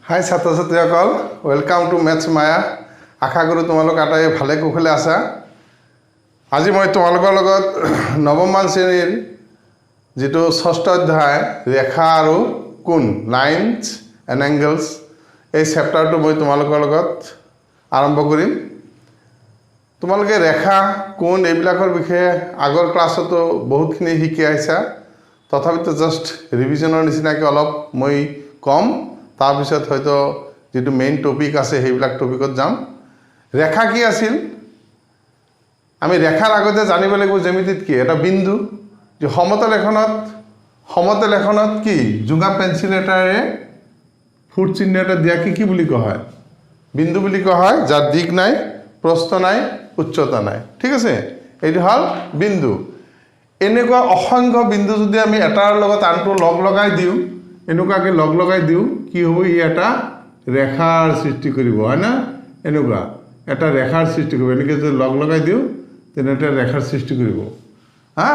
হাই ছাত্ৰ ছাত্ৰীসকল, welcome to maths মায়া। আশা কৰোঁ তোমালোক আটাই ভালে কুশলে আছা। আজি মই তোমালোকৰ লগত নৱমমান শ্ৰেণীৰ যিটো ষষ্ঠ অধ্যায় ৰেখা আৰু কোণ, লাইনছ এণ্ড এংগেলছ, এই চেপ্টাৰটো মই তোমালোকৰ লগত আৰম্ভ কৰিম। তোমালোকে ৰেখা কোণ এইবিলাকৰ বিষয়ে আগৰ ক্লাছতো বহুতখিনি শিকি আহিছা, তথাপিতো জাষ্ট ৰিভিজনৰ নিচিনাকৈ অলপ মই কম, তাৰপিছত হয়তো যিটো মেইন টপিক আছে সেইবিলাক টপিকত যাম। ৰেখা কি আছিল? আমি ৰেখাৰ আগতে জানিব লাগিব জ্যামিতিত কি এটা বিন্দু, যে সমতল এখনত কি জোঙা পেঞ্চিল এটাৰে ফুট চিহ্ন এটা দিয়া কি বুলি কোৱা হয়? বিন্দু বুলি কোৱা হয়, যাৰ দিক নাই, প্ৰস্থ নাই, উচ্চতা নাই। ঠিক আছে, এইটো হ'ল বিন্দু। এনেকুৱা অসংখ্য বিন্দু যদি আমি এটাৰ লগত আনটো লগ লগাই দিওঁ, এনেকুৱাকৈ লগ লগাই দিওঁ, কি হ'ব? ই এটা ৰেখাৰ সৃষ্টি কৰিব, হয় না? এনেকুৱা এটা ৰেখাৰ সৃষ্টি কৰিব। এনেকৈ যদি লগ লগাই দিওঁ তেনে এটা ৰেখাৰ সৃষ্টি কৰিব। হা,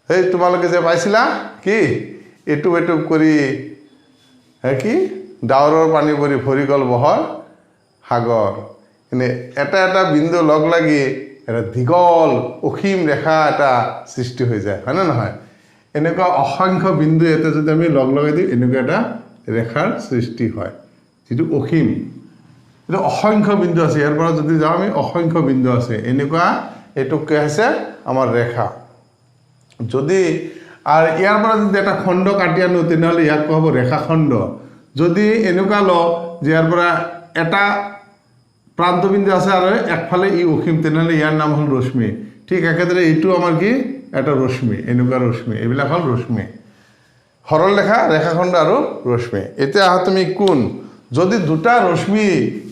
সেই তোমালোকে যে পাইছিলা কি এটুপ এটুপ কৰি কি ডাৱৰৰ পানী পৰি ভৰি গ'ল বহৰ সাগৰ। এনে এটা এটা বিন্দু লগ লাগি এটা দীঘল অসীম ৰেখা এটা সৃষ্টি হৈ যায়, হয়নে নহয়? এনেকুৱা অসংখ্য বিন্দু এটা যদি আমি লগ লগাই দিওঁ, এনেকুৱা এটা ৰেখাৰ সৃষ্টি হয়, যিটো অসীম। এইটো অসংখ্য বিন্দু আছে, ইয়াৰ পৰা যদি যাওঁ আমি অসংখ্য বিন্দু আছে। এনেকুৱা এইটোক কি হৈছে আমাৰ ৰেখা। যদি আৰু ইয়াৰ পৰা যদি এটা খণ্ড কাটি আনো, তেনেহ'লে ইয়াক কোৱা হ'ব ৰেখাখণ্ড। যদি এনেকুৱা লওঁ যে ইয়াৰ পৰা এটা প্ৰান্তবিন্দু আছে আৰু একফালে ই অসীম, তেনেহ'লে ইয়াৰ নাম হ'ল ৰশ্মি। ঠিক একেদৰে এইটো আমাৰ কি এটা ৰশ্মি, এনেকুৱা ৰশ্মি। এইবিলাক হ'ল ৰশ্মি, সৰল ৰেখা, ৰেখাখণ্ড আৰু ৰশ্মি। এতিয়া আহা তুমি কোণ। যদি দুটা ৰশ্মি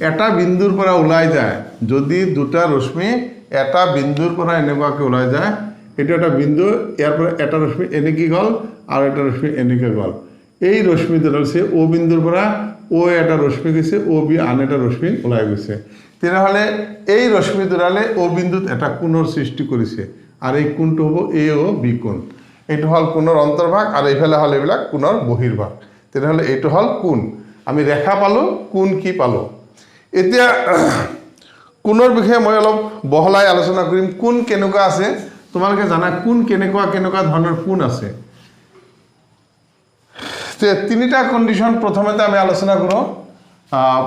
এটা বিন্দুৰ পৰা ওলাই যায়, যদি দুটা ৰশ্মি এটা বিন্দুৰ পৰা এনেকুৱাকৈ ওলাই যায়, এইটো এটা বিন্দু, ইয়াৰ পৰা এটা ৰশ্মি এনেকৈ গ'ল আৰু এটা ৰশ্মি এনেকৈ গ'ল। এই ৰশ্মি দুটা হৈছে অ' বিন্দুৰ পৰা অ' এটা ৰশ্মি গৈছে, অ' বি আন এটা ৰশ্মি ওলাই গৈছে। তেনেহ'লে এই ৰশ্মি দুডালে অ' বিন্দুত এটা কোণৰ সৃষ্টি কৰিছে, আৰু এই কোণটো হ'ব এ অ' বি কোণ। এইটো হ'ল কোণৰ অন্তৰ্ভাগ আৰু এইফালে হ'ল এইবিলাক কোণৰ বহিৰ্ভাগ। তেনেহ'লে এইটো হ'ল কোণ। আমি ৰেখা পালোঁ, কোণ কি পালোঁ। এতিয়া কোণৰ বিষয়ে মই অলপ বহলাই আলোচনা কৰিম। কোণ কেনেকুৱা আছে তোমালোকে জানা? কোণ কেনেকুৱা ধৰণৰ কোণ আছে? তিনিটা কণ্ডিশ্যন প্ৰথমতে আমি আলোচনা কৰোঁ।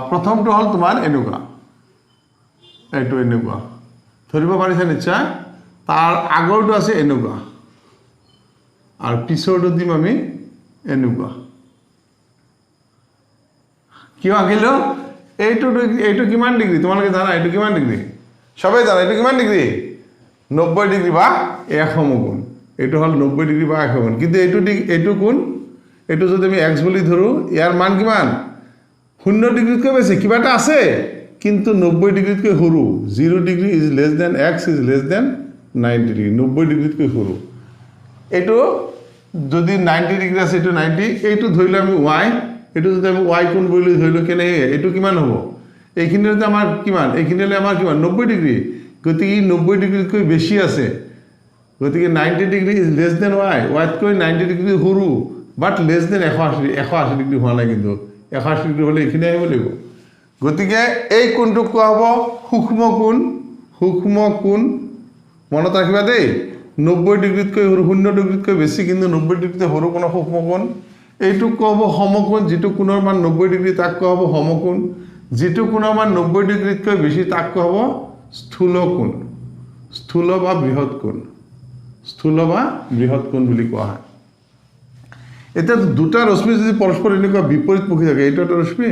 প্ৰথমটো হ'ল তোমাৰ এনেকুৱা, এইটো এনেকুৱা ধৰিব পাৰিছা নিশ্চয়। তাৰ আগৰটো আছে এনেকুৱা, আৰু পিছৰটো দিম আমি এনেকুৱা। কিয় আঁকিলোঁ? এইটো কিমান ডিগ্ৰী তোমালোকে জানা? এইটো কিমান ডিগ্ৰী? সবেই জানা এইটো কিমান ডিগ্ৰী? 90 ডিগ্ৰী বা 1 সমকোণ। এইটো হ'ল 90 ডিগ্ৰী বা 1 সমকোণ। কিন্তু এইটো কোণ, এইটো যদি আমি এক্স বুলি ধৰোঁ, ইয়াৰ মান কিমান? 0 ডিগ্ৰীতকৈ বেছি কিবা এটা আছে, কিন্তু 90 ডিগ্ৰীতকৈ সৰু। 0 degree is less than x is less than 90 degree. 90 ডিগ্ৰীতকৈ সৰু। এইটো যদি 90 ডিগ্ৰী আছে, এইটো 90, এইটো ধৰিলোঁ আমি ৱাই, এইটো যদি আমি ৱাই কোণ বুলি ধৰিলোঁ, কেনেকৈ এইটো কিমান হ'ব? এইখিনিতে আমাৰ কিমান? এইখিনিলৈ আমাৰ কিমান? 90 ডিগ্ৰী। গতিকে 90 ডিগ্ৰীতকৈ বেছি আছে, গতিকে 90 degree is less than Y. ৱাইতকৈ 90 ডিগ্ৰী সৰু, বাট লেছ দেন 180 ডিগ্ৰী হোৱা নাই। কিন্তু 180 ডিগ্ৰী হ'লে এইখিনি আহিব লাগিব। গতিকে এই কোণটোক কোৱা হ'ব সূক্ষ্ম কোণ। সূক্ষ্ম কোণ মনত ৰাখিবা দেই। 90 ডিগ্ৰীতকৈ সৰু, 0 ডিগ্ৰীতকৈ বেছি কিন্তু 90 ডিগ্ৰীতকৈ সৰু কোণৰ সূক্ষ্ম কোণ। এইটোক কোৱা হ'ব সমকোণ। যিটো কোণৰ মান 90 ডিগ্ৰী তাক কোৱা হ'ব সমকোণ। যিটো কোণৰ মান 90 ডিগ্ৰীতকৈ বেছি তাক কোৱা হ'ব স্থূল কোণ। স্থূল বা বৃহৎ কোণ, স্থূল বা বৃহৎ কোণ বুলি কোৱা হয়। এতিয়া দুটা ৰশ্মি যদি পৰস্পৰ এনেকুৱা বিপৰীতমুখী থাকে, এইটো এটা ৰশ্মি,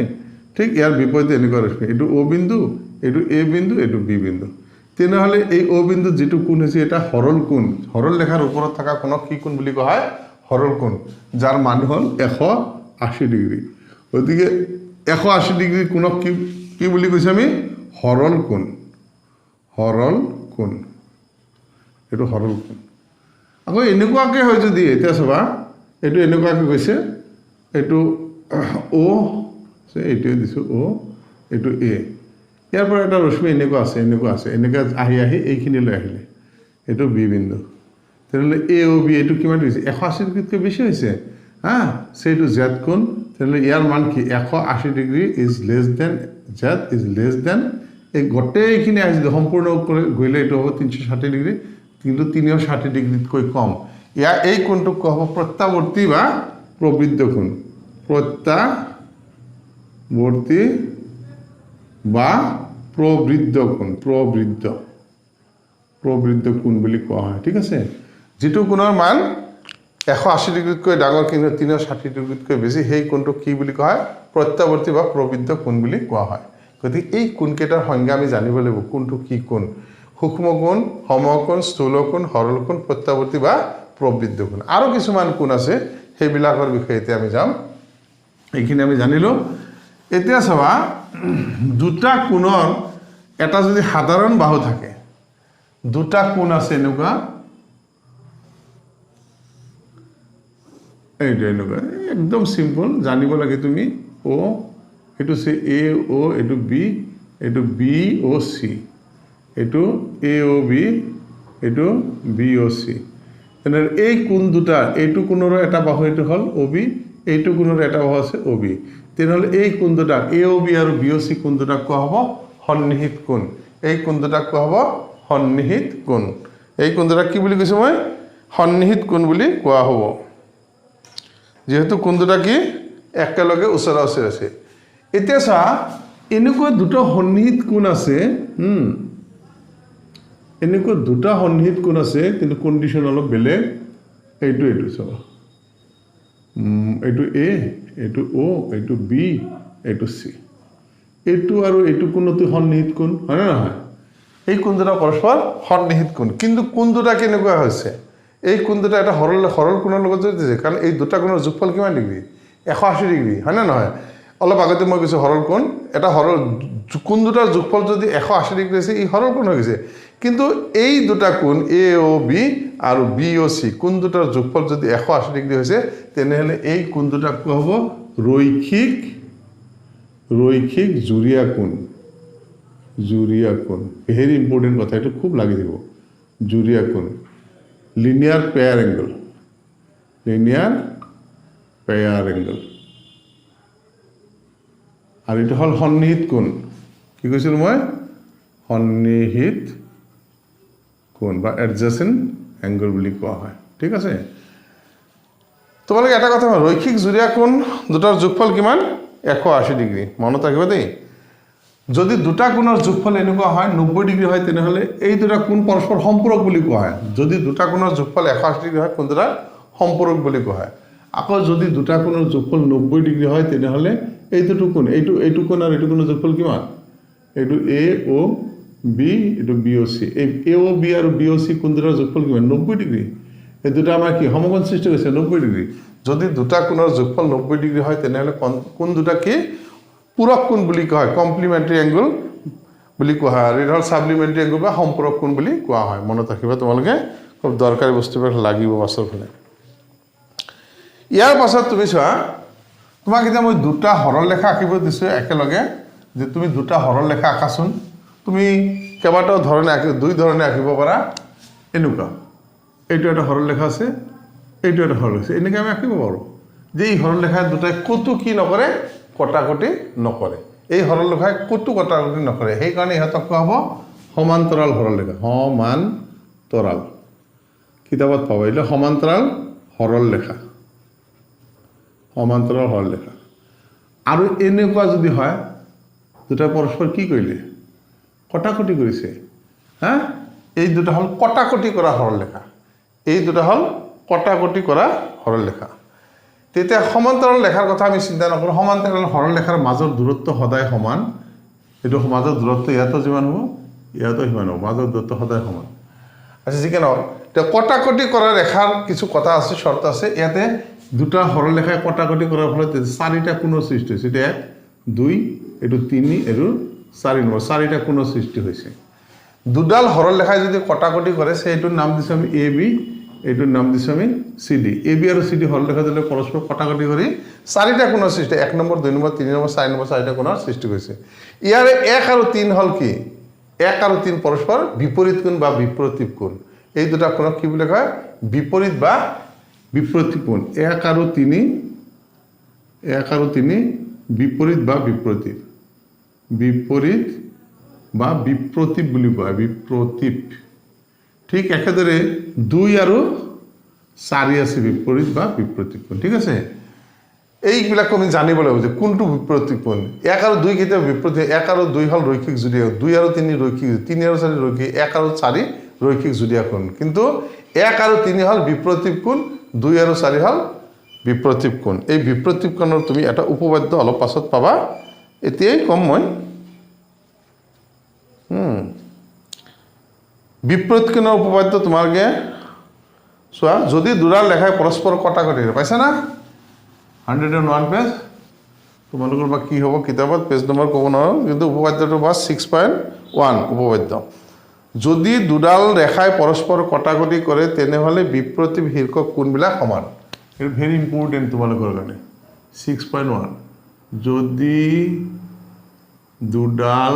ঠিক ইয়াৰ বিপৰীতে এনেকুৱা ৰশ্মি, এইটো অ' বিন্দু, এইটো এ বিন্দু, এইটো বি বিন্দু, তেনেহ'লে এই অ' বিন্দুত যিটো কোণ হৈছে এটা সৰল কোণ। সৰল ৰেখাৰ ওপৰত থকা কোণক কি কোণ বুলি কোৱা হয়? সৰল কোণ, যাৰ মান হ'ল 180 ডিগ্ৰী। গতিকে 180 ডিগ্ৰী কোণক কি বুলি কৈছোঁ আমি? সৰল কোণ। সৰল কোণ, এইটো সৰল কোণ। আকৌ এনেকুৱাকৈ হয় যদি, এতিয়া চাবা এইটো এনেকুৱাকৈ গৈছে, এইটো অ', এইটোৱে দিছোঁ অ', এইটো এ, ইয়াৰ পৰা এটা ৰশ্মি এনেকুৱা আছে, এনেকৈ আহি এইখিনিলৈ আহিলে, এইটো বি বিন্দু। তেনেহ'লে এ অ' বি এইটো কিমান হৈছে? 180 ডিগ্ৰীতকৈ বেছি হৈছে। হ্যাঁ সেইটো জেড কোণ তেনেহ'লে ইয়াৰ মান কি 180 degree is less than z is less than এই গোটেইখিনি আহি যদি সম্পূৰ্ণ কৰি গ'লে এইটো হ'ব 360 ডিগ্ৰী কিন্তু 360 ডিগ্ৰীতকৈ কম ইয়াৰ এই কোণটোক কোৱা হ'ব প্ৰত্যাৱৰ্তী বা প্ৰবৃদ্ধ কোণ প্ৰত্যাৱৰ্তী বা প্ৰবৃদ্ধ কোণ প্ৰবৃদ্ধ কোণ বুলি কোৱা হয় ঠিক আছে যিটো কোণৰ মান 180 ডিগ্ৰীতকৈ ডাঙৰ কিন্তু 360 ডিগ্ৰীতকৈ বেছি সেই কোণটোক কি বুলি কোৱা হয় প্ৰত্যাৱৰ্তী বা প্ৰবৃদ্ধ কোণ বুলি কোৱা হয় গতিকে এই কোণকেইটাৰ সংজ্ঞা আমি জানিব লাগিব কোনটো কি কোণ সূক্ষ্ম কোণ সমকোণ স্থূল কোণ সৰল কোণ প্ৰত্যাৱৰ্তী বা প্ৰবৃদ্ধ কোণ আৰু কিছুমান কোণ আছে সেইবিলাকৰ বিষয়ে এতিয়া আমি যাম এইখিনি আমি জানিলোঁ এতিয়া চাবা দুটা কোণৰ এটা যদি সাধাৰণ বাহু থাকে দুটা কোণ আছে এনেকুৱা এইটো এনেকুৱা একদম সিম্পল জানিব লাগে তুমি ও এইটো সি এ ও এইটো বি ও সি এইটো এ ও বি এইটো বি ও সি তেনেহ'লে এই কোণ দুটা এইটো কোণৰো এটা বাহু এইটো হ'ল অ' বি এইটো কোণৰ এটা বাহু আছে অ' বি তেনেহ'লে এই কোণ দুটাক এ ও বি আৰু বি ও সি কোণ দুটাক কোৱা হ'ব সন্নিহিত কোণ এই কোণ দুটাক কোৱা হ'ব সন্নিহিত কোণ এই কোণ দুটাক কি বুলি কৈছোঁ মই সন্নিহিত কোণ বুলি কোৱা হ'ব যেহেতু কোণ দুটা কি একেলগে ওচৰা ওচৰি আছে এতিয়া চা এনেকুৱা দুটা সন্নিহিত কোণ আছে এনেকুৱা দুটা সন্নিহিত কোণ আছে কিন্তু কণ্ডিশ্যন অলপ বেলেগ এইটো চাবা এইটো এ এইটো অ এইটো বি এইটো চি এইটো আৰু এইটো কোণটো সন্নিহিত কোণ হয় নে নহয় এই কোণ দুটা পৰস্পৰ সন্নিহিত কোণ কিন্তু কোণ দুটা কেনেকুৱা হৈছে এই কোণ দুটা এটা সৰল কোণৰ লগত জড়িত আছে কাৰণ এই দুটা কোণৰ যোগফল কিমান ডিগ্ৰী 180 ডিগ্ৰী হয় নে নহয় অলপ আগতে মই কৈছোঁ সৰল কোণ এটা কোণ দুটাৰ যোগফল যদি 180 ডিগ্ৰী আছে ই সৰল কোণ হৈ গৈছে কিন্তু এই দুটা কোণ এ ও বি আৰু বি ও সি কোণ দুটাৰ যোগফল যদি 180 ডিগ্ৰী হৈছে তেনেহ'লে এই কোণ দুটাক কোৱা হ'ব ৰৈখিক জুৰীয়া কোণ ভেৰি ইম্পৰ্টেণ্ট কথা এইটো খুব লাগি থাকিব জুৰীয়া কোণ লিনিয়াৰ পেয়াৰ এংগল আৰু এইটো হ'ল সন্নিহিত কোণ কি কৈছিলোঁ মই সন্নিহিত কোণ বা এডজাসেন্ট এংগল বুলি কোৱা হয় ঠিক আছে তোমালোকে এটা কথা ৰৈখিক জুৰীয়া কোণ দুটাৰ যোগফল কিমান 180 ডিগ্ৰী মনত ৰাখিবা দেই যদি দুটা কোণৰ যোগফল এনেকুৱা হয় 90 ডিগ্ৰী হয় তেনেহ'লে এই দুটা কোণ পৰস্পৰ সম্পূৰক বুলি কোৱা হয় যদি দুটা কোণৰ যোগফল 180 ডিগ্ৰী হয় কোণ দুটা সম্পূৰক বুলি কোৱা হয় আকৌ যদি দুটা কোণৰ যোগফল 90 ডিগ্ৰী হয় তেনেহ'লে এই দুটো কোণ এইটো কোণ আৰু এইটো কোণৰ যোগফল কিমান এইটো এ ও বি এইটো বি ও সি এই এ ও বি আৰু বি ও সি কোণ দুটাৰ যোগফল কিমান 90 ডিগ্ৰী এই দুটা আমাৰ কি সমকোণ সৃষ্টি হৈছে 90 ডিগ্ৰী যদি দুটা কোণৰ যোগফল 90 ডিগ্ৰী হয় তেনেহ'লে কোণ দুটা কি পূৰক কোণ বুলি কোৱা হয় কমপ্লিমেণ্টাৰী এংগল বুলি কোৱা হয় আৰু এটা হ'ল ছাপ্লিমেণ্টাৰী এংগল বা সম্পূৰক কোণ বুলি কোৱা হয় মনত ৰাখিবা তোমালোকে খুব দৰকাৰী বস্তুবিলাক লাগিব পাছৰ ফালে ইয়াৰ পাছত তুমি চোৱা তোমাক এতিয়া মই দুটা সৰল ৰেখা আঁকিব দিছোঁ একেলগে যে তুমি দুটা সৰল ৰেখা আঁকাচোন তুমি কেইবাটাও ধৰণে দুই ধৰণে আঁকিব পাৰা এনেকুৱা এইটো এটা সৰল ৰেখা আছে এইটো এটা সৰল ৰেখা এনেকৈ আমি আঁকিব পাৰোঁ যে এই সৰল ৰেখা দুটাই ক'তো কি নকৰে কটাকটি নকৰে এই সৰল ৰেখাই ক'তো কটাকটি নকৰে সেইকাৰণে ইহঁতক কোৱা হ'ব সমান্তৰাল সৰল ৰেখা সমান্তৰাল কিতাপত পাব এইটো সমান্তৰাল সৰল ৰেখা আৰু এনেকুৱা যদি হয় দুটা পৰস্পৰ কি কৰিলে কটাকটি কৰিছে হা এই দুটা হ'ল কটাকটি কৰা সৰল ৰেখা এই দুটা হ'ল কটাকটি কৰা সৰল ৰেখা তেতিয়া সমান্তৰাল ৰেখাৰ কথা আমি চিন্তা নকৰোঁ সমান্তৰাল সৰল ৰেখাৰ মাজৰ দূৰত্ব সদায় সমান এইটো মাজৰ দূৰত্ব ইয়াতো যিমান হ'ব ইয়াতো সিমান হ'ব মাজৰ দূৰত্ব সদায় সমান আচ্ছা যিকে নহওক এতিয়া কটাকটি কৰা ৰেখাৰ কিছু কথা আছে চৰ্ত আছে ইয়াতে দুটা সৰল ৰেখাই কটাকটি কৰাৰ ফলত চাৰিটা কোণৰ সৃষ্টি হৈছে এতিয়া 2 এইটো 3 এইটো 4 নম্বৰ চাৰিটা কোণৰ সৃষ্টি হৈছে দুডাল সৰল ৰেখাই যদি কটাকটি কৰে সেইটোৰ নাম দিছোঁ আমি এ বি এইটোৰ নাম দিছোঁ আমি চি ডি এ বি আৰু চি ডি সৰল ৰেখা দিলে পৰস্পৰ কটাকটি কৰি চাৰিটা কোণৰ সৃষ্টি 1 নম্বৰ 2 নম্বৰ 3 নম্বৰ 4 নম্বৰ চাৰিটা কোণৰ সৃষ্টি হৈছে ইয়াৰে 1 আৰু 3 হ'ল কি 1 আৰু 3 পৰস্পৰ বিপৰীত কোণ বা বিপ্ৰতীপ কোণ এই দুটা কোণক কি বুলি কয় বিপৰীত বা বিপ্ৰতীপ কোণ 1 আৰু 3 বিপৰীত বা বিপ্ৰতীপ বা বিপ্ৰতীপ বুলি কয় বিপ্ৰতীপ ঠিক একেদৰে 2 আৰু 4 আছে বিপরীত বা বিপ্রতীপ কোণ ঠিক আছে এইবিলাক আমি জানিব লাগিব যে কোনটো বিপ্রতীপ কোণ 1 আৰু 2 কেতিয়া বিপ্ৰতীপ 1 আৰু 2 হল ৰৈখিক জোড়িয়া 2 আৰু 3 ৰৈখিক 3 আৰু 4 ৰৈখিক 1 আৰু 4 ৰৈখিক জোড়িয়া কোণ কিন্তু 1 আৰু 3 হল বিপ্ৰতীপ কোণ 2 আৰু 4 হল বিপ্ৰতীপ কোণ এই বিপ্ৰতীপ কোণৰ তুমি এটা উপপাদ্য অলপ পাছত পাবা এতিয়াই কম মই বিপৰীত কোণৰ উপপাদ্য তোমালোকে চোৱা যদি দুডাল ৰেখাই পৰস্পৰ কটাকটি পাইছা না 101 পেজ তোমালোকৰ বা কি হ'ব কিতাপত পেজ নম্বৰ ক'ব নোৱাৰো কিন্তু উপপাদ্যটো বা 6.1 উপপাদ্য যদি দুডাল ৰেখাই পৰস্পৰ কটাকটি কৰে তেনেহলে বিপ্ৰতীপ শীৰ্ষক কোণবিলাক সমান এটা ভেৰি ইম্পৰ্টেন্ট তোমালোকৰ কাৰণে 6.1 যদি দুডাল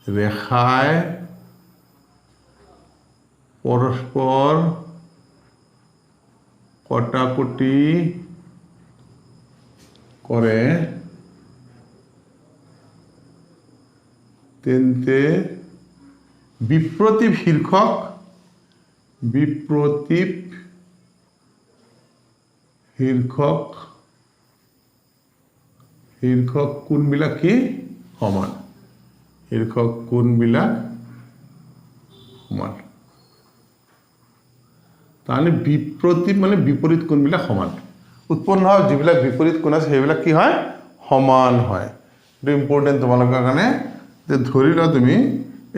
ৰেখাই পৰস্পৰ কটাকটি কৰে তেন্তে বিপ্ৰতীপ শীৰ্ষক কোণবিলাক কি সমান শীৰ্ষক কোণবিলাক সমান তাহলে বিপ্রতীপ মানে বিপরীত কোণবিলাক সমান উৎপন্ন হয় যিবিলাক বিপরীত কোণ আছে সেইবিলাক কি হয় সমান হয় এটা ইম্পৰ্টেন্ট তোমালোকৰ কাৰণে যে ধৰি লোৱা তুমি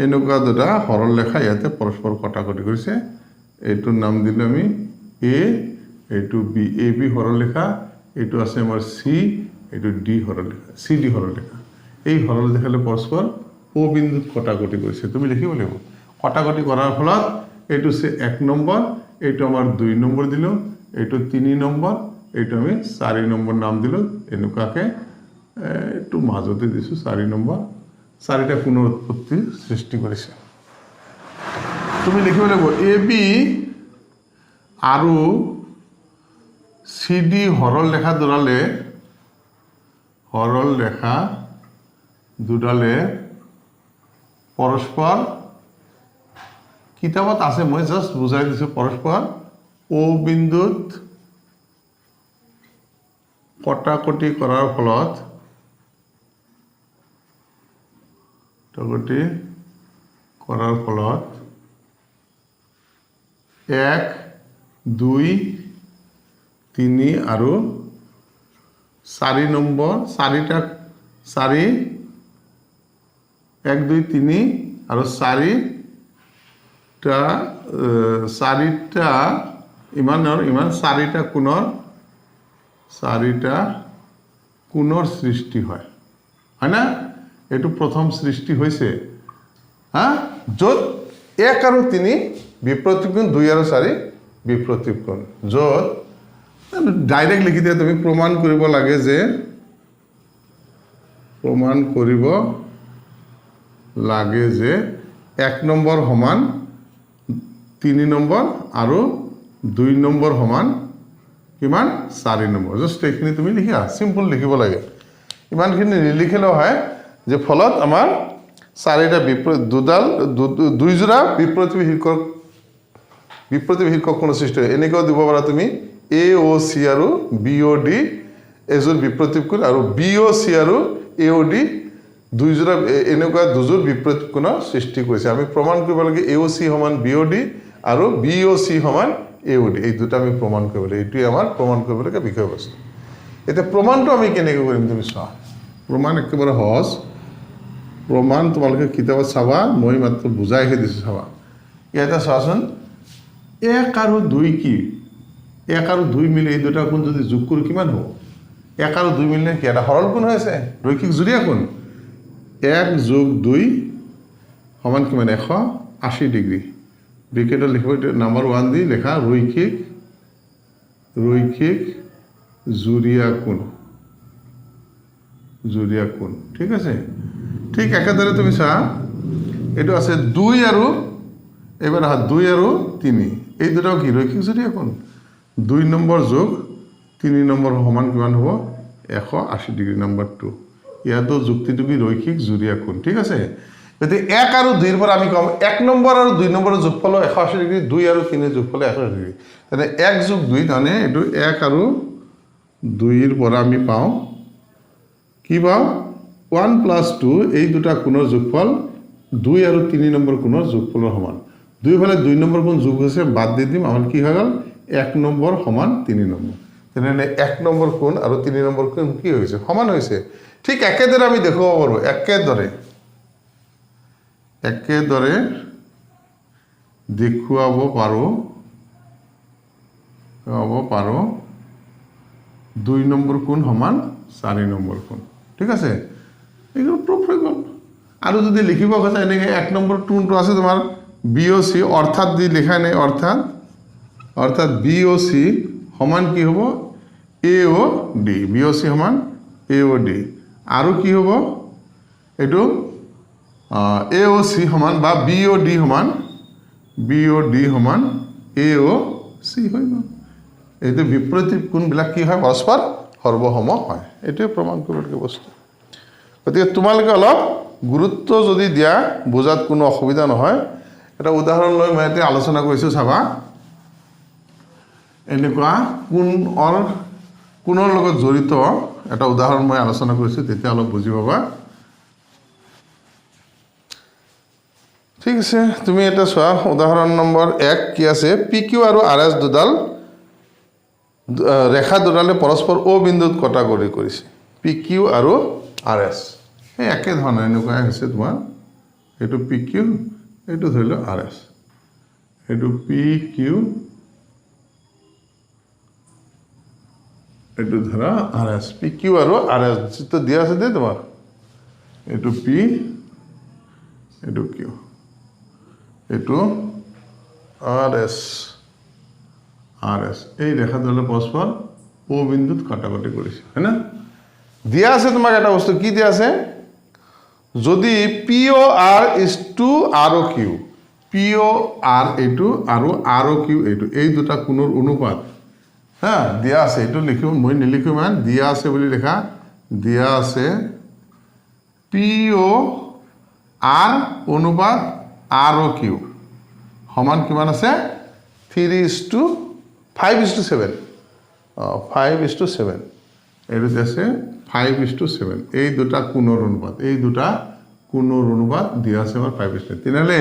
এনেকুৱা দুটা সৰল ৰেখা ইয়াতে পৰস্পৰ কটাকটি কৰিছে এইটোৰ নাম দিলো আমি এ এইটো বি এ বি সৰল ৰেখা এইটো আছে আমাৰ সি এইটো ডি সৰল ৰেখা সি ডি সৰল ৰেখা এই সৰল ৰেখালে পৰস্পৰ ও বিন্দুত কটাকটি কৰিছে তুমি লিখিব লাগিব কটাকটি কৰাৰ ফলত এইটো আছে 1 নম্বৰ এইটো আমাৰ 2 নম্বৰ দিলো এইটো 3 নম্বৰ এইটো আমি 4 নম্বৰ নাম দিলো এনেকুৱাকে এইটো মাজতে দিছো 4 নম্বৰ চাৰিটা কোণৰ উৎপত্তি সৃষ্টি কৰিছে তুমি লিখিব লাগিব এ বি আৰু সি ডি সৰল ৰেখা দুডালে পৰস্পৰ কিতাপত আছে মই জাস্ট বুজাই দিছো পৰস্পৰ ও বিন্দুত কটাকটি কৰাৰ ফলত 1 2 3 আৰু 4 নম্বৰ 4টা 4 1 2 3 আৰু 4টা ইমান 4টা কোণৰ সৃষ্টি হয় না এইটো প্ৰথম সৃষ্টি হৈছে য'ত 1 আৰু 3 বিপ্ৰতীপ কোণ 2 আৰু 4 বিপ্ৰতীপ কোণ য'ত ডাইৰেক্ট লিখি দিয়া তুমি প্ৰমাণ কৰিব লাগে যে 1 নম্বৰ সমান 3 নম্বৰ আৰু 2 নম্বৰ সমান কিমান 4 নম্বৰ জাস্ট এইখিনি তুমি লিখা সিম্পল লিখিব লাগে ইমানখিনি নিলিখিলেও হয় যে ফলত আমাৰ 4টা দুই জোড়া বিপ্ৰতীপ শীৰ্ষক কোণ সৃষ্টি হয় এনেকৈ দিব পাৰা তুমি এ ও সি আৰু বি ও ডি এযোৰ বিপ্ৰতীপ কোণ আৰু বি ও সি আৰু এ ও ডি দুই জোড়া এনেকুৱা দুযোৰ বিপ্ৰতীপ কোণৰ সৃষ্টি কৰিছে আমি প্ৰমাণ কৰিব লাগে এ ও সি সমান বি ও ডি আৰু বি ও সি সমান এ ও ডি এই দুটা আমি প্ৰমাণ কৰিব লাগে এইটোৱে আমাৰ প্ৰমাণ কৰিব লাগে বিষয়বস্তু এতিয়া প্ৰমাণটো আমি কেনেকৈ কৰিম তুমি চোৱা প্ৰমাণ একেবাৰে সহজ প্ৰমাণ তোমালোকে কিতাপত চাবা মই মাত্ৰ বুজাইহে দিছো চাবা ইয়াতে চোৱাচোন 1 আৰু 2 কি 1 আৰু 2 মিলি এই দুটা কোণ যদি যোগ কৰো কিমান হ'ব 1 আৰু 2 মিলিলে কি এটা সৰল কোণ হৈছে ৰৈখিক জোড়িয়া কোণ 1 যোগ 2 সমান কিমান 180 ডিগ্ৰী ব্ৰেকেটত লিখিব নাম্বাৰ 1 দি লেখা ৰৈখিক জোড়িয়া কোণ ঠিক আছে ঠিক একেদৰে তুমি চা এইটো আছে 2 আৰু এবাৰ 2 আৰু 3 এই দুটাও কি ৰৈখিক জোড়িয়া কোণ 2 নম্বৰ যোগ 3 নম্বৰ সমান কিমান হ'ব 180 ডিগ্ৰী নম্বৰ 2 ইয়াতো যুক্তিটো কি ৰৈখিক জুৰীয়া কোণ ঠিক আছে গতিকে 1 আৰু 2 ৰ পৰা আমি কম 1 নম্বৰ আৰু 2 নম্বৰৰ যোগফল 180 ডিগ্ৰী 2 আৰু 3 ৰ যোগফল 180 ডিগ্ৰী তেনে 1 যোগ 2 মানে এটো 1 আৰু 2 ৰ পৰা আমি পাওঁ কি পাওঁ 1 + 2 এই দুটা কোণৰ যোগফল 2 আৰু 3 নম্বৰ কোণৰ যোগফলৰ সমান দুইফালে 2 নম্বৰ কোণ যোগ হৈছে বাদ দি দিম আমাৰ কি হৈ গ'ল 1 নম্বৰ সমান 3 নম্বৰ তেনে 1 নম্বৰ কোণ আৰু 3 নম্বৰ কোণ কি হৈছে সমান হৈছে ঠিক একেদৰে আমি দেখুৱাব পাৰোঁ একেদৰে দেখুৱাব পাৰোঁ 2 নম্বৰ কোণ সমান 4 নম্বৰ কোণ ঠিক আছে এগুলো প্ৰুফ হৈ গ'ল আৰু যদি লিখিব খোজা এনেকৈ 1 নম্বৰ কোণটো আছে তোমাৰ BOC অৰ্থাৎ দি লেখা নাই অৰ্থাৎ BOC সমান কি হ'ব AOD BOC সমান AOD আৰু কি হ'ব এটো AOC সমান বা BOD সমান AOC হৈ গ'ল এইটো বিপৰীত কোণবিলাক কি হয় পৰস্পৰ সৰ্বসম হয় এইটোৱে প্ৰমাণ কৰিবলগীয়া বস্তু গতিকে তোমালোকে অলপ গুৰুত্ব যদি দিয়া বুজাত কোনো অসুবিধা নহয় এটা উদাহৰণ লৈ মই এতিয়া আলোচনা কৰিছোঁ চাবা এনেকুৱা কোণৰ লগত জড়িত এটা উদাহৰণ মই আলোচনা কৰিছোঁ তেতিয়া অলপ বুজি পাবা ঠিক আছে তুমি এটা চোৱা উদাহৰণ নম্বৰ 1 কি আছে PQ আৰু RS দুডাল ৰেখা দুডালে পৰস্পৰ O বিন্দুত কটাকটি কৰিছে PQ আৰু RS এই একে ধৰণৰ এনেকুৱাই হৈছে তোমাৰ এইটো PQ এইটো ধৰি লও RS এইটো PQ এইটো ধৰা RS PQ আৰু RS যেটা দিয়া আছে দে তোমাৰ এইটো P এইটো Q এইটো RS এই ৰেখা দুডালে পৰস্পৰ O বিন্দুত কটাকটি কৰিছে হয়না দিয়া আছে তোমাক এটা বস্তু কি দিয়া আছে যদি POR is to ROQ POR এইটো আৰু ROQ এইটো এই দুটা কোণৰ অনুপাত হ্যাঁ দিয়া আছে এইটো লিখিব মই নিলিখো মান দিয়া আছে বুলি লেখা দিয়া আছে POR অনুপাত ROQ সমান কিমান আছে 3:5:7 5:7 এইটো আছে 5:7 এই দুটা কোণৰ অনুপাত দিয়া আছে আমাৰ 5:7 তেনেহলে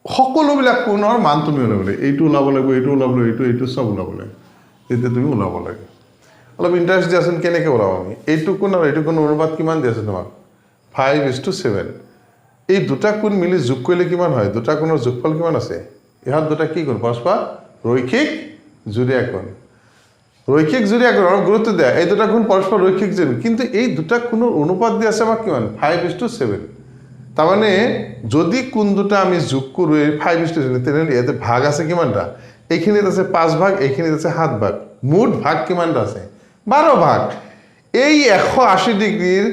সকলোবিলাক কোণৰ মান তুমি ওলাব লাগে এইটো ওলাব লাগিব এইটো সব ওলাব লাগে তেতিয়া তুমি ওলাব লাগে অলপ ইন্টাৰেষ্ট দিয়াচোন কেনেকৈ ওলাব আমি এইটো কোণ আৰু এইটো কোণৰ অনুপাত কিমান দিয়া আছে তোমাক 5:7 এই দুটা কোণ মিলি যোগ কৰিলে কিমান হয় দুটা কোণৰ যোগফল কিমান আছে ইহঁত দুটা কি কোণ পৰস্পৰ ৰৈখিক জুৰীয়া কোণ ৰৈখিক জুৰীয়া কোণ গুৰুত্ব দিয়া এই দুটা কোণ পৰস্পৰ ৰৈখিক জুৰীয়া কিন্তু এই দুটা কোণৰ অনুপাত দিয়া আছে আমাক কিমান 5:7 তাৰ মানে যদি কোণ দুটা আমি যোগ কৰো 5:7 তেনেহলে ইয়াতে ভাগ আছে কিমানটা এইখিনিত আছে 5 ভাগ এইখিনিত আছে 7 ভাগ মুঠ ভাগ কিমানটা আছে 12 ভাগ এই 180 ডিগ্ৰীৰ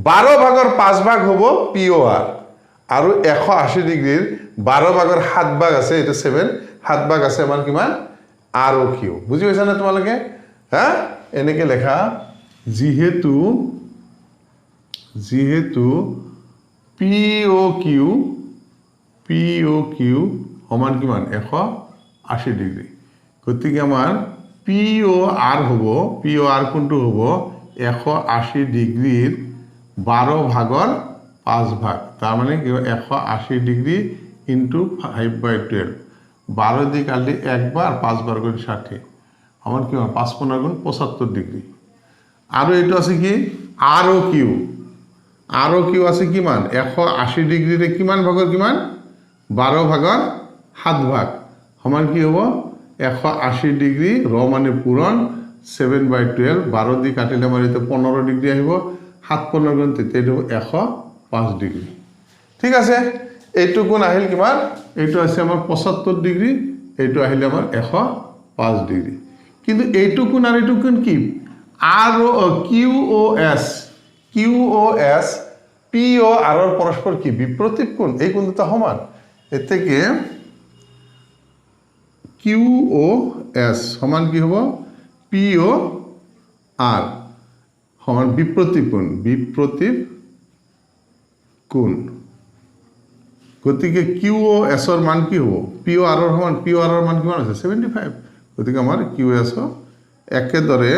12 ভাগৰ 5 ভাগ হ'ব POR আৰু 180 ডিগ্ৰীৰ 12 ভাগৰ 7 ভাগ আছে এটা 7 ভাগ আছে আমাৰ কিমান ROQ বুজি পাইছা না তোমালোকে হ্যাঁ এনেকে লেখা যেহেতু POQ সমান কিমান 180 ডিগ্ৰী গতিকে আমাৰ POR কোণটো হ'ব 180 ডিগ্ৰীৰ 12 ভাগৰ 5 ভাগ তাৰ মানে কি 180 ডিগ্ৰী ইনটু 5/12 12 দি কালি একবাৰ 5 বাৰ কৰে 60 আমাৰ কি 55 গুণ 75 ডিগ্ৰি আৰু এইটো আছে কি ROQ আছে কিমান 180 ডিগ্ৰীৰে কিমান ভাগৰ কিমান 12 ভাগৰ 7 ভাগ সমান কি হ'ব 180 ডিগ্ৰী ৰ মানে পূৰণ 7/12 12 দি কাটিলে আমাৰ এটা 15 ডিগ্ৰী আহিব 7 গুণ তেতিয়া 105 ডিগ্ৰী ঠিক আছে এইটো কোণ আহিল কিমান এইটো আছে আমাৰ 75 ডিগ্ৰী এইটো আহিলে আমাৰ 105 ডিগ্ৰী কিন্তু এইটো কোণ আৰু এইটো কোণ কি QOS POR ৰ পৰস্পৰ কি বিপৰীত কোণ এই কোণ দুটা সমান এতেকে কিউ অ এছ সমান কি হ'ব পি অ আৰ সমান বিপ্ৰতীপ কোণ গতিকে কিউ অ এছৰ মান কি হ'ব পি অ আৰৰ সমান পি অ আৰৰ মান কিমান আছে 75 গতিকে আমাৰ কিউ এছ একেদৰে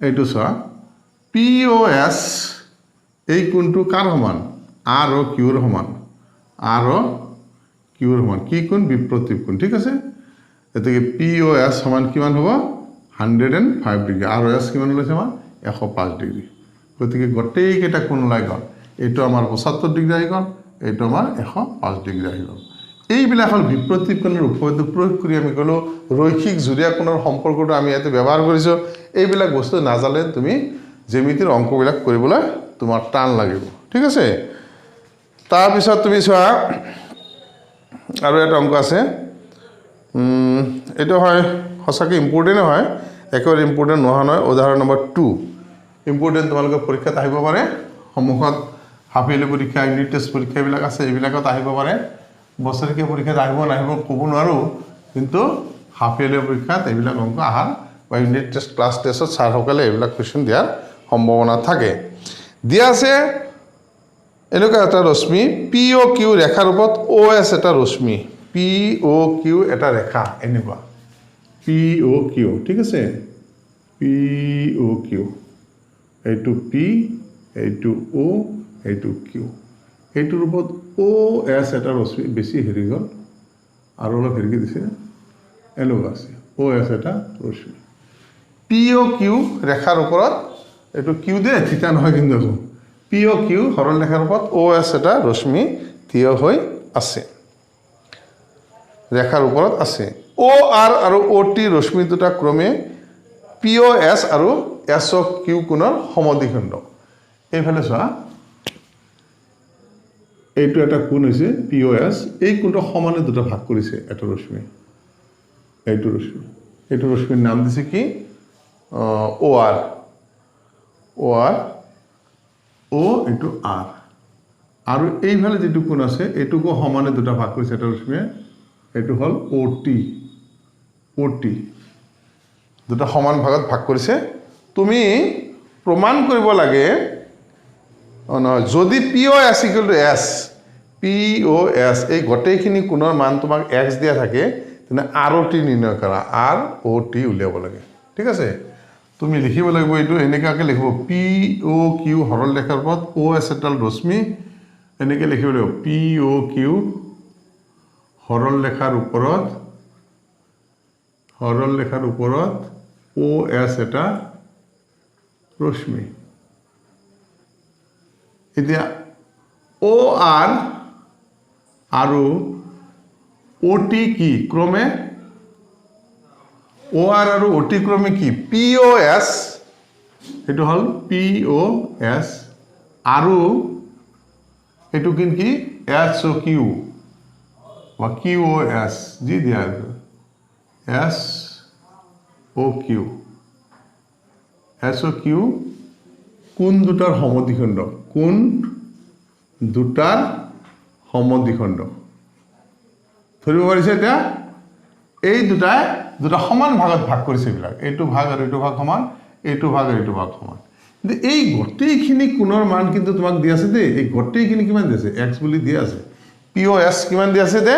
এইটো চোৱা পি অ এছ এই কোণটো কাৰ সমান আৰ অ কিউৰ সমান আৰ অ কিউৰ সমান কি কোণ বিপ্ৰতীপ কোণ ঠিক আছে গতিকে পি অ এছ সমান কিমান হ'ব 105 ডিগ্ৰী আৰ অ এছ কিমান ওলাইছে আমাৰ 105 ডিগ্ৰী গতিকে গোটেইকেইটা কোণ ওলাই গ'ল এইটো আমাৰ 75 ডিগ্ৰী আহি গ'ল এইটো আমাৰ 105 ডিগ্ৰী আহি গ'ল এইবিলাক হ'ল বিপ্ৰতীপ কোণৰ উপপাদ্য প্ৰয়োগ কৰি আমি ক'লোঁ ৰৈখিক জুৰীয়া কোণৰ সম্পৰ্কটো আমি ইয়াতে ব্যৱহাৰ কৰিছোঁ এইবিলাক বস্তু নাজানে তুমি জ্যামিতিৰ অংকবিলাক কৰিবলৈ তোমাৰ টান লাগিব ঠিক আছে তাৰপিছত তুমি চোৱা আৰু এটা অংক আছে এইটো হয় সঁচাকৈ ইম্পৰ্টেণ্ট হয় একেবাৰে ইম্পৰ্টেণ্ট নোহোৱা নহয় উদাহৰণ নম্বৰ 2 ইম্পৰ্টেণ্ট তোমালোকৰ পৰীক্ষাত আহিব পাৰে সন্মুখত হাফ ইয়াৰলি পৰীক্ষা ইউনিট টেষ্ট পৰীক্ষা এইবিলাক আছে এইবিলাকত আহিব পাৰে বছৰেকীয়া পৰীক্ষাত আহিব নাহিব ক'ব নোৱাৰোঁ কিন্তু হাফ ইয়াৰলি পৰীক্ষাত এইবিলাক অংক আহাৰ বা ইউনিট টেষ্ট ক্লাছ টেষ্টত ছাৰসকলে এইবিলাক কুৱেশ্যন দিয়াৰ সম্ভাৱনা থাকে দিয়া আছে এনেকুৱা এটা ৰশ্মি পি অ' কিউ ৰেখাৰ ওপৰত অ' এছ এটা ৰশ্মি পি অ' কিউ এটা ৰেখা এনেকুৱা পি অ' কিউ ঠিক আছে পি অ' কিউ এইটো পি এইটো অ' এইটো কিউ এইটোৰ ওপৰত অ' এছ এটা ৰশ্মি বেছি হেৰি গ'ল আৰু অলপ হেৰিকে দিছে এনেকুৱা আছে অ' এছ এটা ৰশ্মি পি অ' কিউ ৰেখাৰ ওপৰত এইটো কিউ দে থিতা নহয় কিন্তু পি অ' কিউ সৰল ৰেখাৰ ওপৰত অ' এছ এটা ৰশ্মি থিয় হৈ আছে ৰেখাৰ ওপৰত আছে অ' আৰ আৰু অ' টি ৰশ্মি দুটা ক্ৰমে পি অ' এছ আৰু এছ অ' কিউ কোণৰ সমদ্বিখণ্ড এইফালে চোৱা এইটো এটা কোণ হৈছে পি অ' এছ এই কোণটো সমানে দুটা ভাগ কৰিছে এটা ৰশ্মি এইটো ৰশ্মিৰ নাম দিছে কি অ' আৰ অ' এইটো আৰ আৰু এইফালে যিটো কোণ আছে এইটোকো সমানে দুটা ভাগ কৰিছে এটা ৰশ্মিয়ে এইটো হ'ল অ' টি দুটা সমান ভাগত ভাগ কৰিছে তুমি প্ৰমাণ কৰিব লাগে নহয় যদি P O' S equal to S P O' S এই গোটেইখিনি কোণৰ মান তোমাক এক্স দিয়া থাকে তেনে আৰ অ' টি নিৰ্ণয় কৰা আৰ অ' টি উলিয়াব লাগে ঠিক আছে তুমি লিখিব লাগিব এইটো এনেকুৱাকৈ লিখিব পি অ' কিউ সৰল ৰেখাৰ ওপৰত অ' এছ এডাল ৰশ্মি এনেকৈ লিখিব লাগিব পি অ' কিউ সৰল ৰেখাৰ ওপৰত অ' এছ এটা ৰশ্মি এতিয়া অ' আৰ আৰু অ' টি কি ক্ৰমে অ' আৰ আৰু অ' টি ক্ৰমে কি পি অ' এছ সেইটো হ'ল পি অ' এছ আৰু এইটো কিন্তু কি এছ অ' কিউ বা কিউ অ' এছ যি দিয়া এছ অ' কিউ কোণ দুটাৰ সমদ্বিখণ্ড ধৰিব পাৰিছে এতিয়া এই দুটা সমান ভাগত ভাগ কৰিছে এইবিলাক এইটো ভাগ আৰু এইটো ভাগ সমান এইটো ভাগ আৰু এইটো ভাগ সমান কিন্তু এই গোটেইখিনি কোণৰ মান কিন্তু তোমাক দিয়া আছে দেই এই গোটেইখিনি কিমান দি আছে এক্স বুলি দিয়া আছে পি অ' এছ কিমান দিয়া আছে the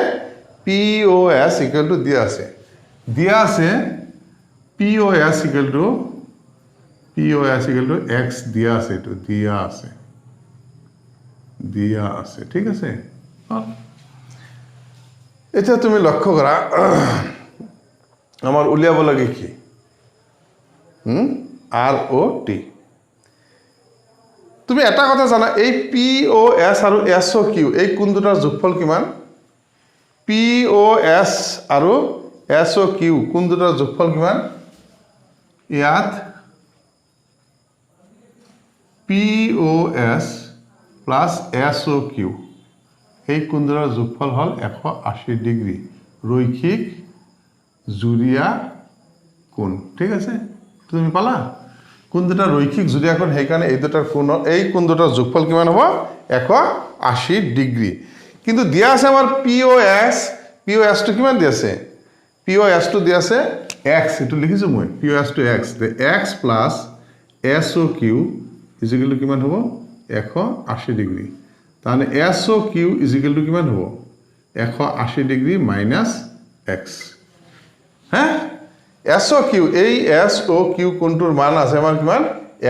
P O' S equal to দিয়া আছে P O' S equal to X দিয়া আছে এইটো দিয়া আছে ঠিক আছে এতিয়া তুমি লক্ষ্য কৰা আমাৰ উলিয়াব লাগে কি আৰ অ' টি তুমি এটা কথা জানা এই পি অ' এছ আৰু এছ অ' কিউ এই কোণ দুটাৰ যোগফল কিমান পি অ' এছ আৰু এছ অ' কিউ কোণ দুটাৰ যোগফল কিমান ইয়াত P O' S plus S অ' কিউ এই কোণ দুটাৰ যোগফল হ'ল 180 ডিগ্ৰী ৰৈখিক জুৰীয়া কোণ ঠিক আছে তুমি পালা কোণ দুটা ৰৈখিক জুৰীয়া কোণ সেইকাৰণে এই কোণ দুটাৰ যোগফল কিমান হ'ব 180 ডিগ্ৰী কিন্তু দিয়া আছে আমাৰ পি অ' এছ POS টো কিমান দি আছে POS টো দি আছে x এটো লিখিছো মই POS টো x তে x plus SOQ is equal to কিমান হ'ব 180 ডিগ্ৰী তাহলে SOQ is equal to কিমান হ'ব 180 ডিগ্ৰী minus x হ্যাঁ SOQ এই SOQ কোণটোৰ মান আছে আমাৰ কিমান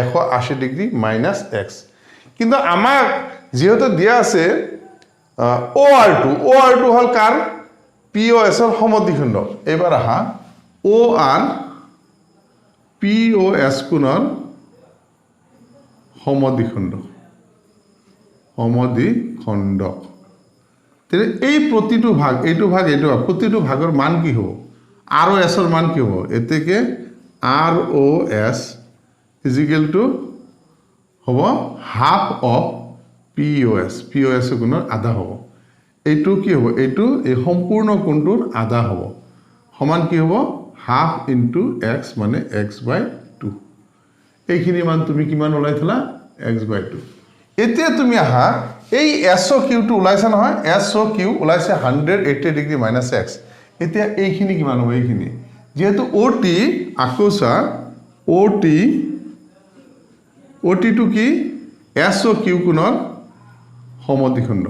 180 ডিগ্ৰী minus x কিন্তু আমাক যেহেতু দিয়া আছে OR2 হল কাৰ POS এৰ সমদ্বিখণ্ড এবাৰ আহা OR POS কোণৰ সমদ্বিখণ্ড তেনে এই প্ৰতিটো ভাগ এইটো ভাগ প্ৰতিটো ভাগৰ মান কি হ'ব ROS এর মান কি হ'ব এতেকে ROS is equal to হ'ব half of POS কোণৰ আধা হ'ব এইটো কি হ'ব এইটো এই সম্পূৰ্ণ কোণটোৰ আধা হ'ব সমান কি হ'ব half into x মানে x/2 এইখিনি মান তুমি কিমান ওলাইছিলা x/2 এতিয়া তুমি আহা এই SOQ টো ওলাইছে নহয় SOQ ওলাইছে 180 ডিগ্ৰী minus x এতিয়া এইখিনি কিমান হ'ব এইখিনি যেহেতু OT আকোসা OT টো কি SOQ কোণৰ সমদ্বিখণ্ড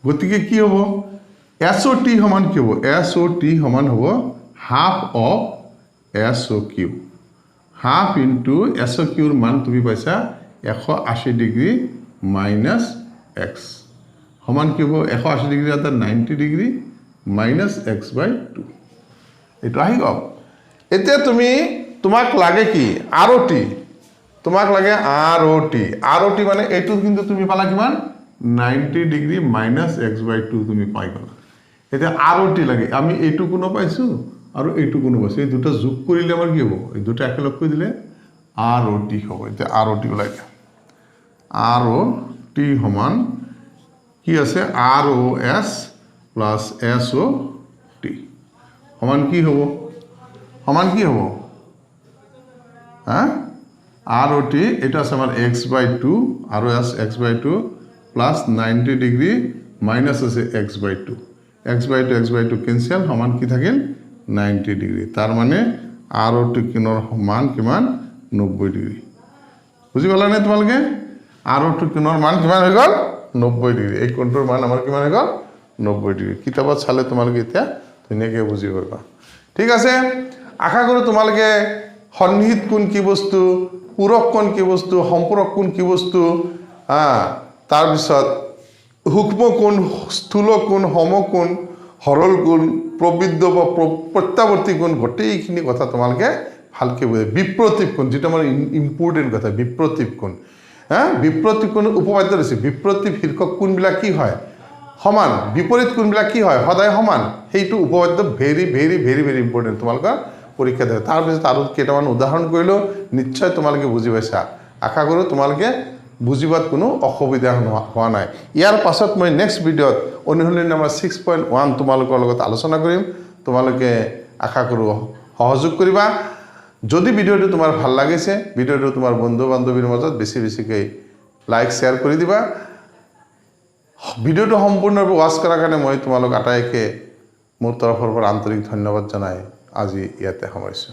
গতিকে কি হ'ব SOT সমান কি হ'ব SOT সমান হ'ব half of SOQ half into SOQ ৰ মান তুমি পাইছা 180 ডিগ্ৰী minus x সমান কি হ'ব 180 ডিগ্ৰী অৰ্থাৎ 90 ডিগ্ৰী minus x/2 এইটো আহি গ'ল এতিয়া তোমাক লাগে কি ROT তোমাক লাগে ROT মানে এইটো কিন্তু তুমি পালা কিমান 90 ডিগ্ৰী minus x/2 তুমি পাই গলা এতিয়া ROT লাগে আমি এইটো কোণ পাইছো আৰু এইটো কোণ পাইছো এই দুটা যোগ কৰিলে আমাৰ কি হ'ব এই দুটা একেলগ কৰি দিলে ROT হ'ব এতিয়া ROT লাগে ROT সমান কি আছে ROS plus SOT সমান কি হ'ব হ্যাঁ ROT এটা আছে আমার x/2 ROS x/2 plus 90 degree minus আছে x/2 কেনসেল সমান কি থাকিল 90 ডিগ্ৰী তাৰ মানে ROT কোণৰ মান কিমান 90 ডিগ্ৰী বুজি পালা নে তোমালোকে ROT কোণৰ মান কিমান হৈ গ'ল 90 ডিগ্ৰী এই কোণটোৰ মান আমাৰ কিমান হৈ গ'ল 90 ডিগ্ৰী কিতাপত চালে তোমালোকে এতিয়া ধুনীয়াকৈ বুজি পাবা ঠিক আছে আশা কৰো তোমালোকে সন্নিহিত কোণ কি বস্তু পূৰক কোণ কি বস্তু সম্পূৰক কোণ কি বস্তু তাৰ পিছত সূক্ষ্ম কোণ স্থূল কোণ সমকোণ সৰল কোণ প্ৰবৃদ্ধ বা প্ৰত্যাৱৰ্তী কোণ গোটেইখিনি কথা তোমালোকে ভালকৈ বুজে বিপ্ৰতীপ কোণ যেটা আমাৰ ইম্পৰ্টেন্ট কথা বিপ্ৰতীপ কোণ বিপ্ৰতীপ কোণ উপপাদ্য দিছে বিপ্ৰতীপ শীৰ্ষক কোণবিলাক কি হয় সমান বিপৰীত কোণবিলাক কি হয় সদায় সমান সেইটো উপপাদ্য very very very very important তোমালোকৰ পৰীক্ষা দেয় তাৰ পিছত আৰু কেইটামান উদাহৰণ কৰিলো নিশ্চয় তোমালোকে বুজি পাইছা আশা কৰো তোমালোকে বুজিবাত কোনো অসুবিধা হোৱা নাই ইয়াৰ পাছত মই নেক্সট ভিডিঅত অনুশীলনী নম্বৰ 6.1 তোমালোকৰ লগত আলোচনা কৰিম তোমালোকে আশা কৰো সহযোগ কৰিবা যদি ভিডিঅটো তোমাৰ ভাল লাগিছে ভিডিঅটো তোমাৰ বন্ধু বান্ধৱীৰ মাজত বেছি বেছিকৈ লাইক শেয়াৰ কৰি দিবা ভিডিঅটো সম্পূৰ্ণৰূপে ওয়াচ কৰাৰ কাৰণে মই তোমালোক আটাইকে মোৰ তৰফৰ পৰা আন্তৰিক ধন্যবাদ জনাই আজি ইয়াতে সামৰিছো